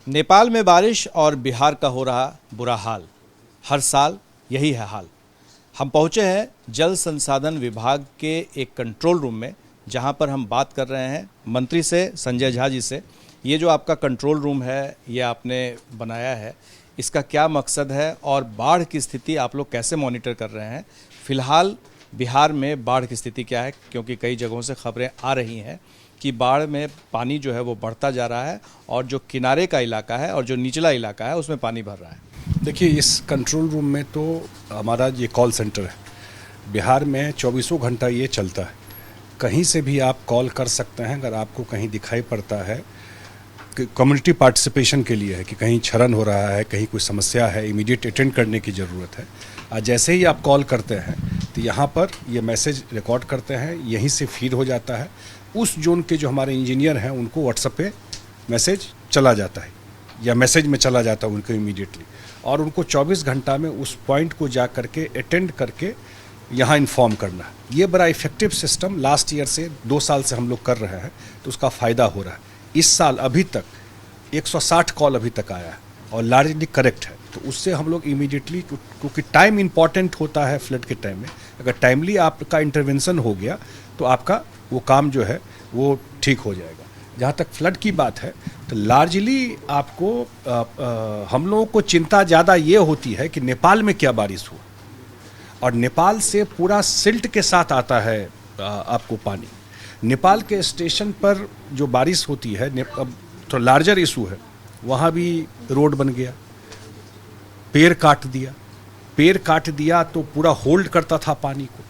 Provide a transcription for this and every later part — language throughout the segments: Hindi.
नेपाल में बारिश और बिहार का हो रहा बुरा हाल। हर साल यही है हाल। हम पहुंचे हैं जल संसाधन विभाग के एक कंट्रोल रूम में, जहां पर हम बात कर रहे हैं मंत्री से, संजय झा जी से। ये जो आपका कंट्रोल रूम है, ये आपने बनाया है, इसका क्या मकसद है और बाढ़ की स्थिति आप लोग कैसे मॉनिटर कर रहे हैं? फिलहाल बिहार में बाढ़ की स्थिति क्या है, क्योंकि कई जगहों से खबरें आ रही हैं कि बाढ़ में पानी जो है वो बढ़ता जा रहा है और जो किनारे का इलाका है और जो निचला इलाका है उसमें पानी भर रहा है। देखिए, इस कंट्रोल रूम में तो हमारा ये कॉल सेंटर है। बिहार में 24 घंटा ये चलता है। कहीं से भी आप कॉल कर सकते हैं अगर आपको कहीं दिखाई पड़ता है। कम्युनिटी पार्टिसिपेशन के लिए है कि कहीं क्षरण हो रहा है, कहीं कोई समस्या है, इमीडिएट अटेंड करने की ज़रूरत है। आज जैसे ही आप कॉल करते हैं तो यहाँ पर ये मैसेज रिकॉर्ड करते हैं, यहीं से फीड हो जाता है। उस जोन के जो हमारे इंजीनियर हैं उनको व्हाट्सएप पे मैसेज चला जाता है या मैसेज में चला जाता है उनको इमीडिएटली, और उनको 24 घंटा में उस पॉइंट को जा करके अटेंड करके यहाँ इन्फॉर्म करना है। ये बड़ा इफेक्टिव सिस्टम लास्ट ईयर से 2 साल से हम लोग कर रहे हैं, तो उसका फ़ायदा हो रहा है। इस साल अभी तक 160 कॉल अभी तक आया है और लार्जली करेक्ट है। तो उससे हम लोग इमीडिएटली, क्योंकि टाइम इंपॉर्टेंट होता है फ्लड के टाइम में, अगर टाइमली आपका इंटरवेंशन हो गया तो आपका वो काम जो है वो ठीक हो जाएगा। जहाँ तक फ्लड की बात है तो लार्जली आपको हम लोगों को चिंता ज़्यादा ये होती है कि नेपाल में क्या बारिश हुआ, और नेपाल से पूरा सिल्ट के साथ आता है आपको पानी। नेपाल के स्टेशन पर जो बारिश होती है, अब तो लार्जर इशू है, वहाँ भी रोड बन गया, पेड़ काट दिया तो पूरा होल्ड करता था पानी को।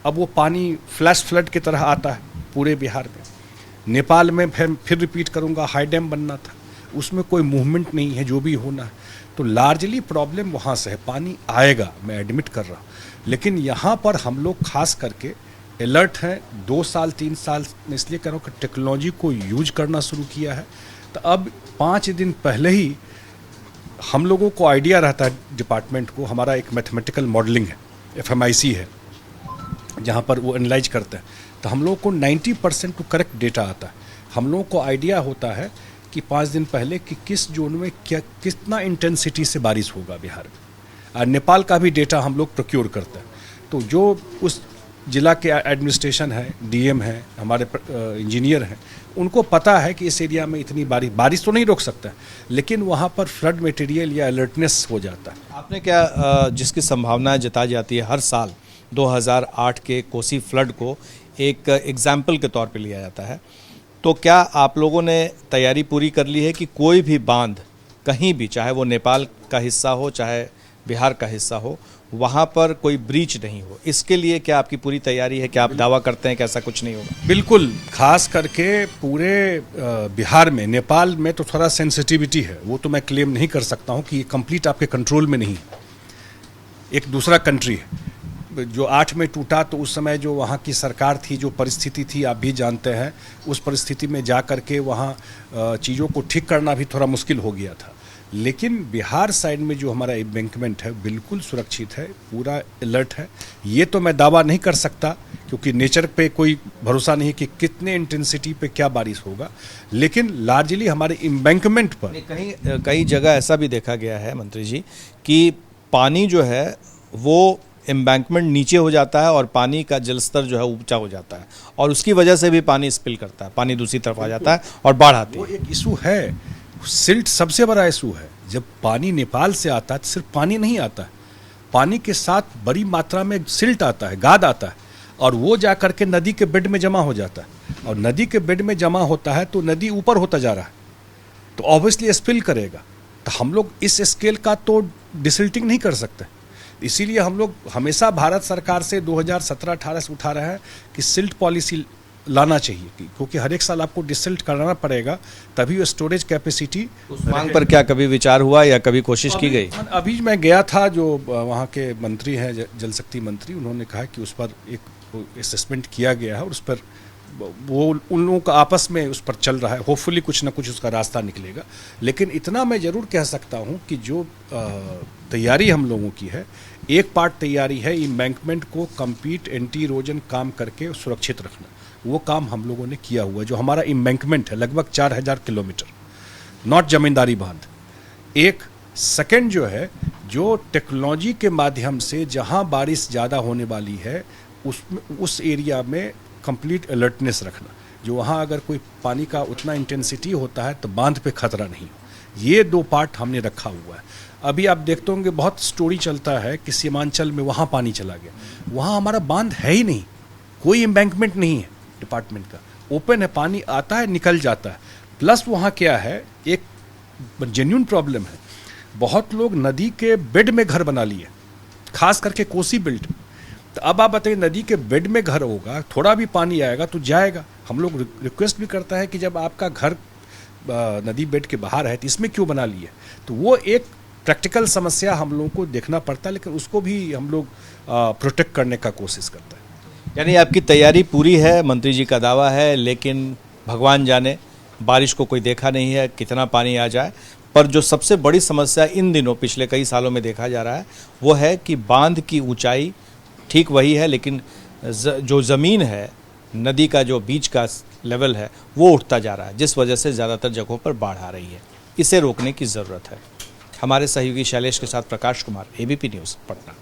अब वो पानी फ्लैश फ्लड की तरह आता है पूरे बिहार में। नेपाल में फिर रिपीट करूँगा, हाई डैम बनना था, उसमें कोई मूवमेंट नहीं है, जो भी होना है। तो लार्जली प्रॉब्लम वहाँ से है। पानी आएगा, मैं एडमिट कर रहा हूँ, लेकिन यहाँ पर हम लोग खास करके अलर्ट हैं। 2 साल 3 साल में इसलिए कह रहा हूँ कि टेक्नोलॉजी को यूज करना शुरू किया है। तो अब 5 दिन पहले ही हम लोगों को आइडिया रहता है, डिपार्टमेंट को। हमारा एक मैथमेटिकल मॉडलिंग है, FMIC है, जहाँ पर वो एनालाइज करते हैं। तो हम लोगों को 90% तो करेक्ट डेटा आता है। हम लोगों को आइडिया होता है कि 5 दिन पहले कि किस जोन में क्या कितना इंटेंसिटी से बारिश होगा बिहार में। और नेपाल का भी डेटा हम लोग प्रोक्योर करते हैं। तो जो उस जिला के एडमिनिस्ट्रेशन है, DM है, हमारे इंजीनियर हैं, उनको पता है कि इस एरिया में इतनी बारिश तो नहीं रोक सकता है, लेकिन वहाँ पर फ्लड मटेरियल या अलर्टनेस हो जाता है। आपने क्या जिसकी संभावनाएं जताई जाती है, हर साल 2008 के कोसी फ्लड को एक एग्जाम्पल के तौर पे लिया जाता है, तो क्या आप लोगों ने तैयारी पूरी कर ली है कि कोई भी बांध कहीं भी, चाहे वो नेपाल का हिस्सा हो चाहे बिहार का हिस्सा हो, वहाँ पर कोई ब्रीच नहीं हो? इसके लिए क्या आपकी पूरी तैयारी है? क्या आप दावा करते हैं कि ऐसा कुछ नहीं होगा? बिल्कुल, खास करके पूरे बिहार में। नेपाल में तो थोड़ा सेंसिटिविटी है, वो तो मैं क्लेम नहीं कर सकता हूँ कि ये कंप्लीट आपके कंट्रोल में नहीं है। एक दूसरा कंट्री है जो 8 में टूटा, तो उस समय जो वहाँ की सरकार थी, जो परिस्थिति थी आप भी जानते हैं, उस परिस्थिति में जा करके वहाँ चीज़ों को ठीक करना भी थोड़ा मुश्किल हो गया था। लेकिन बिहार साइड में जो हमारा एम्बैंकमेंट है बिल्कुल सुरक्षित है, पूरा अलर्ट है। ये तो मैं दावा नहीं कर सकता क्योंकि नेचर पे कोई भरोसा नहीं कि कितने इंटेंसिटी पे क्या बारिश होगा, लेकिन लार्जली हमारे एम्बैंकमेंट पर कई जगह ऐसा भी देखा गया है मंत्री जी कि पानी जो है वो एम्बैंकमेंट नीचे हो जाता है और पानी का जलस्तर जो है ऊंचा हो जाता है, और उसकी वजह से भी पानी स्पिल करता है, पानी दूसरी तरफ आ जाता है और बाढ़ आती है। वो एक इशू है। सिल्ट सबसे बड़ा इशू है। जब पानी नेपाल से आता है तो सिर्फ पानी नहीं आता है, पानी के साथ बड़ी मात्रा में सिल्ट आता है, गाद आता है, और वो जा करके नदी के बेड में जमा हो जाता है। और नदी के बेड में जमा होता है तो नदी ऊपर होता जा रहा है, तो ऑब्वियसली स्पिल करेगा। तो हम लोग इस स्केल का तो डिसिल्टिंग नहीं कर सकते। इसीलिए हम लोग हमेशा भारत सरकार से 2017-18 से उठा रहे हैं कि सिल्ट पॉलिसी लाना चाहिए, क्योंकि हर एक साल आपको डिसिल्ट कराना पड़ेगा, तभी वो स्टोरेज कैपेसिटी। उस मांग पर क्या कभी विचार हुआ या कभी कोशिश की गई? अभी मैं गया था, जो वहाँ के मंत्री हैं, जल शक्ति मंत्री, उन्होंने कहा कि उस पर एक असेसमेंट किया गया है और उस पर वो उन लोगों का आपस में उस पर चल रहा है। होपफुली कुछ ना कुछ उसका रास्ता निकलेगा। लेकिन इतना मैं ज़रूर कह सकता हूँ कि जो तैयारी हम लोगों की है, एक पार्ट तैयारी है एम्बैंकमेंट को कंप्लीट एंटी इरोजन काम करके सुरक्षित रखना। वो काम हम लोगों ने किया हुआ है। जो हमारा एम्बैंकमेंट है लगभग 4000 किलोमीटर, नॉट जमींदारी बांध। एक सेकंड जो है, जो टेक्नोलॉजी के माध्यम से जहां बारिश ज़्यादा होने वाली है उस एरिया में कंप्लीट अलर्टनेस रखना, जो वहां अगर कोई पानी का उतना इंटेंसिटी होता है तो बांध पे खतरा नहीं हो। ये दो पार्ट हमने रखा हुआ है। अभी आप देखते होंगे बहुत स्टोरी चलता है कि सीमांचल में वहाँ पानी चला गया, वहाँ हमारा बांध है ही नहीं, कोई एम्बैंकमेंट नहीं है डिपार्टमेंट का, ओपन है, पानी आता है निकल जाता है। प्लस वहाँ क्या है, एक जेन्युइन प्रॉब्लम है, बहुत लोग नदी के बेड में घर बना लिए, खास करके कोसी बेल्ट। तो अब आप बताइए, नदी के बेड में घर होगा, थोड़ा भी पानी आएगा तो जाएगा। हम लोग रिक्वेस्ट भी करता है कि जब आपका घर नदी बेड के बाहर है तो इसमें क्यों बना लिए। तो वो एक प्रैक्टिकल समस्या हम लोगों को देखना पड़ता है, लेकिन उसको भी हम लोग प्रोटेक्ट करने का कोशिश करते हैं। यानी आपकी तैयारी पूरी है, मंत्री जी का दावा है, लेकिन भगवान जाने, बारिश को कोई देखा नहीं है कितना पानी आ जाए। पर जो सबसे बड़ी समस्या इन दिनों पिछले कई सालों में देखा जा रहा है वो है कि बांध की ऊंचाई ठीक वही है, लेकिन जो ज़मीन है, नदी का जो बीच का लेवल है वो उठता जा रहा है, जिस वजह से ज़्यादातर जगहों पर बाढ़ आ रही है। इसे रोकने की ज़रूरत है। हमारे सहयोगी शैलेश के साथ प्रकाश कुमार, एबीपी न्यूज़, पटना।